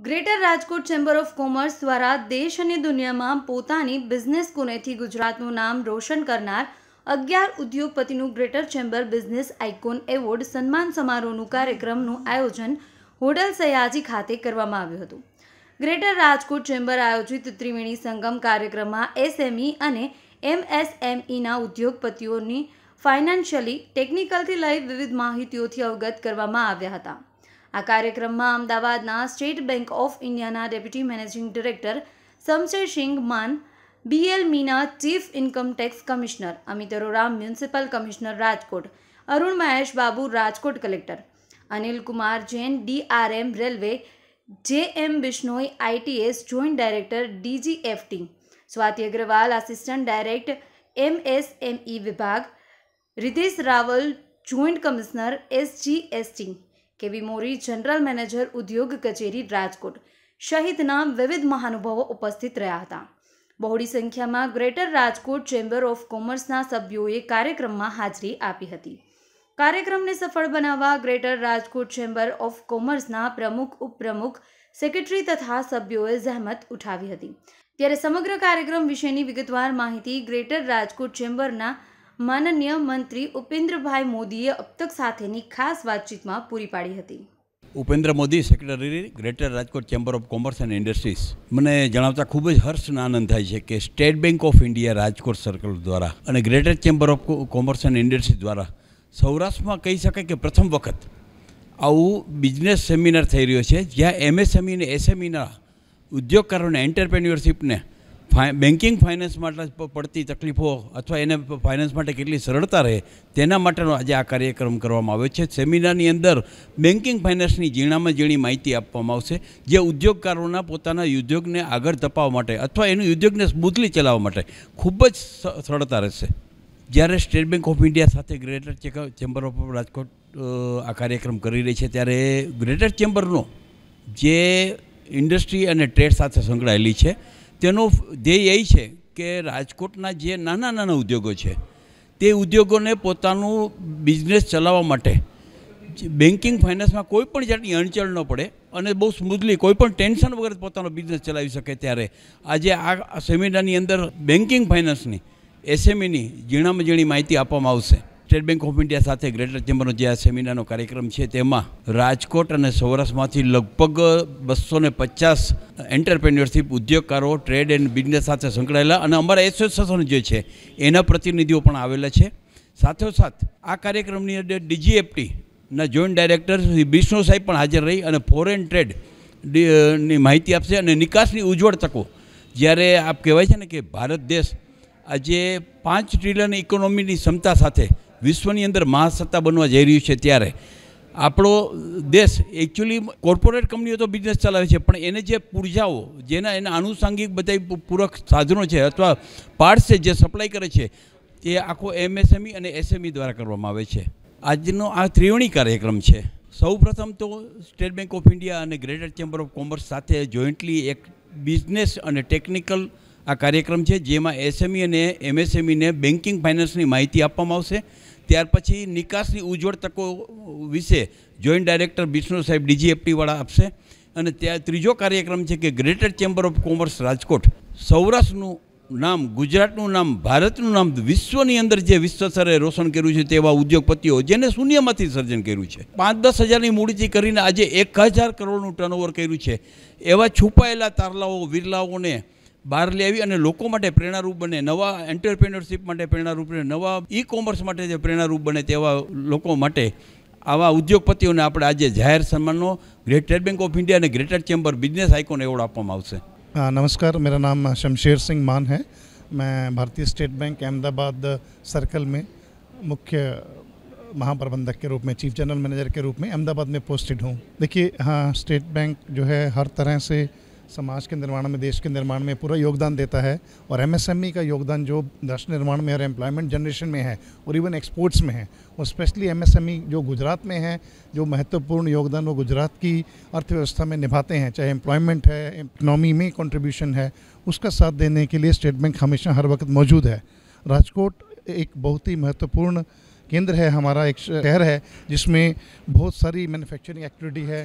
Greater Rajkot chamber of commerce દ્વારા દેશ અને દુનિયામાં પોતાની બિઝનેસ કોનેથી ગુજરાતનું નામ રોશન કરનાર 11 ઉદ્યોગપતિનું greater chamber business icon award સન્માન સમારોહનું કાર્યક્રમનું આયોજન હોટલ સયાજી ખાતે કરવામાં આવ્યું હતું। ગ્રેટર રાજકોટ ચેમ્બર આયોજિત ત્રિવેણી સંગમ કાર્યક્રમમાં એસએમઈ અને એમએસએમઈના ઉદ્યોગપતિઓની ફાઇનાન્શિયલી ટેકનિકલથી લઈ વિવિધ માહિતીઓથી અવગત કરવામાં આવ્યા હતા। આ કાર્યક્રમમાં અમદાવાદના સ્ટેટ બેંક ઓફ ઇન્ડિયાના deputy managing director Shamsher Singh Maan, BL Meena chief income tax commissioner, Amit Arora municipal commissioner Rajkot, Arun Mahesh Babu Rajkot collector, Anil Kumar Jain DRM railway, JM Bishnoi ITS joint director DGFT, Swati Agarwal assistant director MSME વિભાગ, Ritesh Raval joint commissioner SGST, KV Mori general manager ઉદ્યોગ કચેરી રાજકોટ સહિતના વિવિધ મહાનુભાવો ઉપસ્થિત રહ્યા હતા। બહોળી સંખ્યામાં ગ્રેટર રાજકોટ ચેમ્બર ઓફ કોમર્સના સભ્યોએ કાર્યક્રમમાં હાજરી આપી હતી। કાર્યક્રમને સફળ બનાવવા ગ્રેટર રાજકોટ ચેમ્બર ઓફ કોમર્સના પ્રમુખ, ઉપપ્રમુખ, સેક્રેટરી તથા સભ્યોએ જહેમત ઉઠાવી હતી। ત્યારે સમગ્ર કાર્યક્રમ વિશેની વિગતવાર માહિતી ગ્રેટર રાજકોટ ચેમ્બરના માનનીય મંત્રી ઉપેન્દ્રભાઈ મોદીએ અબતક સાથેની ખાસ વાતચીતમાં પૂરી પાડી હતી। Upendra Modi, secretary, greater Rajkot chamber of commerce and industries. મને જણાવતા ખૂબ જ હર્ષ અને આનંદ થાય છે કે state bank of India Rajkot circle દ્વારા અને greater chamber of commerce and industries દ્વારા સૌરાષ્ટ્રમાં કહી શકાય કે પ્રથમ વખત આવું બિઝનેસ સેમિનાર થઈ રહ્યો છે, જ્યાં એમએસએમઈ અને એસએમઈના ઉદ્યોગકારોને, એન્ટરપ્રેન્યોરશિપને બેન્કિંગ ફાઇનાન્સ માટે પડતી તકલીફો અથવા એને ફાઇનાન્સ માટે કેટલી સરળતા રહે તેના માટેનો આજે આ કાર્યક્રમ કરવામાં આવ્યો છે। સેમિનારની અંદર બેન્કિંગ ફાઇનાન્સની ઝીણામાં ઝીણી માહિતી આપવામાં આવશે, જે ઉદ્યોગકારોના પોતાના ઉદ્યોગને આગળ ધપાવવા માટે અથવા એનું ઉદ્યોગને સ્મૂથલી ચલાવવા માટે ખૂબ જ સરળતા રહેશે। જ્યારે સ્ટેટ બેંક ઓફ ઇન્ડિયા સાથે ગ્રેટર ચેમ્બર ઓફ રાજકોટ આ કાર્યક્રમ કરી રહી છે, ત્યારે ગ્રેટર ચેમ્બરનો જે ઇન્ડસ્ટ્રી અને ટ્રેડ સાથે સંકળાયેલી છે તેનો ધ્યેય એ છે કે રાજકોટના જે નાના નાના ઉદ્યોગો છે તે ઉદ્યોગોને પોતાનું બિઝનેસ ચલાવવા માટે બેન્કિંગ ફાઇનાન્સમાં કોઈ પણ જાતની અડચણ ન પડે અને બહુ સ્મૂથલી કોઈ પણ ટેન્શન વગર પોતાનો બિઝનેસ ચલાવી શકે। ત્યારે આજે આ સેમિનારની અંદર બેન્કિંગ ફાઇનાન્સની, એસએમઈની ઝીણામાં ઝીણી માહિતી આપવામાં આવશે। સ્ટેટ બેંક ઓફ ઇન્ડિયા સાથે ગ્રેટર ચેમ્બરનો જે આ સેમિનારનો કાર્યક્રમ છે તેમાં રાજકોટ અને સૌરાષ્ટ્રમાંથી લગભગ 250 એન્ટરપ્રેન્યોરશિપ ઉદ્યોગકારો, ટ્રેડ એન્ડ બિઝનેસ સાથે સંકળાયેલા અને અમારા એસોસિએશન જે છે એના પ્રતિનિધિઓ પણ આવેલા છે। સાથોસાથ આ કાર્યક્રમની અંદર ડીજીએફટીના જોઈન્ટ ડાયરેક્ટર શ્રી બિશ્નો સાહેબ પણ હાજર રહી અને ફોરેન ટ્રેડ ની માહિતી આપશે અને નિકાસની ઉજ્જવળ તકો। જ્યારે આપ કહેવાય છે ને કે ભારત દેશ આજે 5 ટ્રિલિયન ઇકોનોમીની ક્ષમતા સાથે વિશ્વની અંદર મહાસત્તા બનવા જઈ રહ્યું છે, ત્યારે આપણો દેશ એકચ્યુઅલી કોર્પોરેટ કંપનીઓ તો બિઝનેસ ચલાવે છે, પણ એને જે પૂર્જાઓ, જેના એના આનુષાંગિક બધા પૂરક સાધનો છે અથવા પાર્ટ્સ છે જે સપ્લાય કરે છે, તે આખો એમએસએમઈ અને એસએમઈ દ્વારા કરવામાં આવે છે। આજનો આ ત્રિવેણી કાર્યક્રમ છે, સૌપ્રથમ તો સ્ટેટ બેંક ઓફ ઇન્ડિયા અને ગ્રેટર ચેમ્બર ઓફ કોમર્સ સાથે જોઈન્ટલી એક બિઝનેસ અને ટેકનિકલ આ કાર્યક્રમ છે, જેમાં એસએમઈ અને એમએસએમઈને બેન્કિંગ ફાઇનાન્સની માહિતી આપવામાં આવશે। ત્યાર પછી નિકાસની ઉજ્જવળ તકો વિશે જોઈન્ટ ડાયરેક્ટર બિશ્નો સાહેબ ડીજીએફટીવાળા આપશે અને ત્યાં ત્રીજો કાર્યક્રમ છે કે greater chamber of commerce Rajkot સૌરાષ્ટ્રનું નામ, ગુજરાતનું નામ, ભારતનું નામ વિશ્વની અંદર જે વિશ્વ સ્તરે રોશન કર્યું છે તેવા ઉદ્યોગપતિઓ જેને શૂન્યમાંથી સર્જન કર્યું છે, 5-10 હજારની મૂડીથી કરીને આજે 1000 કરોડનું ટર્નઓવર કર્યું છે, એવા છુપાયેલા તારલાઓ, વિરલાઓને બહાર લઈ આવી અને લોકો માટે પ્રેરણારૂપ બને, નવા એન્ટરપ્રેન્યોરશિપ માટે પ્રેરણારૂપ બને, નવા ઈ કોમર્સ માટે જે પ્રેરણારૂપ બને તેવા લોકો માટે આવા ઉદ્યોગપતિઓને આપણે આજે જાહેર સન્માનનો સ્ટેટ બેંક ઓફ इंडिया અને greater chamber business icon award આપવામાં આવશે। नमस्कार, मेरा नाम शमशेरसिंह मान है। मैं भारतीय स्टेट बैंक अहमदाबाद सर्कल में मुख्य महाप्रबंधक के रूप में, चीफ जनरल मैनेजर के रूप में अहमदाबाद में पोस्टेड हूँ। देखिए, हाँ, स्टेट बैंक जो है हर तरह से समाज के निर्माण में, देश के निर्माण में पूरा योगदान देता है और एमएसएमई का योगदान जो राष्ट्र निर्माण में और एम्प्लॉयमेंट जनरेशन में है और इवन एक्सपोर्ट्स में है, और स्पेशली एमएसएमई जो गुजरात में है, जो महत्वपूर्ण योगदान वो गुजरात की अर्थव्यवस्था में निभाते हैं, चाहे एम्प्लॉयमेंट है, इकनॉमी में कंट्रीब्यूशन है, उसका साथ देने के लिए स्टेट बैंक हमेशा हर वक्त मौजूद है। राजकोट एक बहुत ही महत्वपूर्ण केंद्र है, हमारा एक शहर है जिसमें बहुत सारी मैन्युफैक्चरिंग एक्टिविटी है,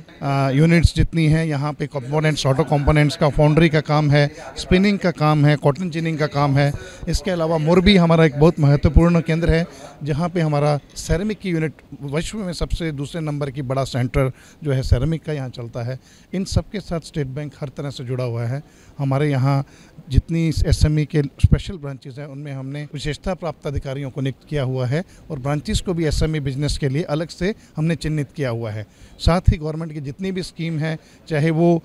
यूनिट्स जितनी हैं यहाँ पे, कंपोनेंट्स, ऑटो कंपोनेंट्स का, फाउंड्री का काम है, स्पिनिंग का काम है, कॉटन जिनिंग का काम है। इसके अलावा मोरबी हमारा एक बहुत महत्वपूर्ण केंद्र है जहाँ पे हमारा सेरेमिक की यूनिट विश्व में सबसे दूसरे नंबर की बड़ा सेंटर जो है सेरेमिक का यहाँ चलता है। इन सब के साथ स्टेट बैंक हर तरह से जुड़ा हुआ है। हमारे यहाँ जितनी एसएमई के स्पेशल ब्रांचेस हैं उनमें हमने विशेषता प्राप्त अधिकारियों को नियुक्त किया हुआ है और ब्रांचेस को भी एसएमई बिजनेस के लिए अलग से हमने चिन्हित किया हुआ है। साथ ही गवर्नमेंट की जितनी भी स्कीम है, चाहे वो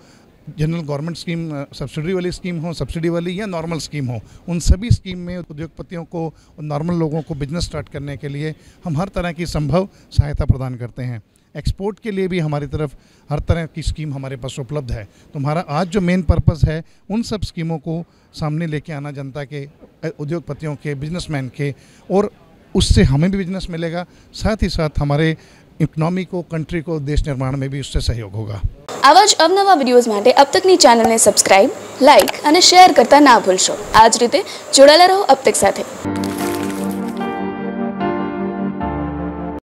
जनरल गवर्नमेंट स्कीम, सब्सिडी वाली स्कीम हो, सब्सिडी वाली या नॉर्मल स्कीम हो, उन सभी स्कीम में उद्योगपतियों को और नॉर्मल लोगों को बिजनेस स्टार्ट करने के लिए हम हर तरह की संभव सहायता प्रदान करते हैं। एक्सपोर्ट के लिए भी हमारी तरफ हर तरह की स्कीम हमारे पास उपलब्ध है। तो हमारा आज जो मेन पर्पस है उन सब स्कीमों को सामने लेके आना, जनता के, उद्योगपतियों के, बिजनेसमैन के, और उससे हमें भी बिजनेस मिलेगा, साथ ही साथ हमारे इकोनॉमी को, कंट्री को, देश निर्माण में भी उससे सहयोग होगा। आवा ज अवनवा विडियोज माटे अब तकनी चैनल ने सब्सक्राइब, लाइक और शेयर करता ना भूलशो। आज रीते जोड़ाला रहो अब तक साथे।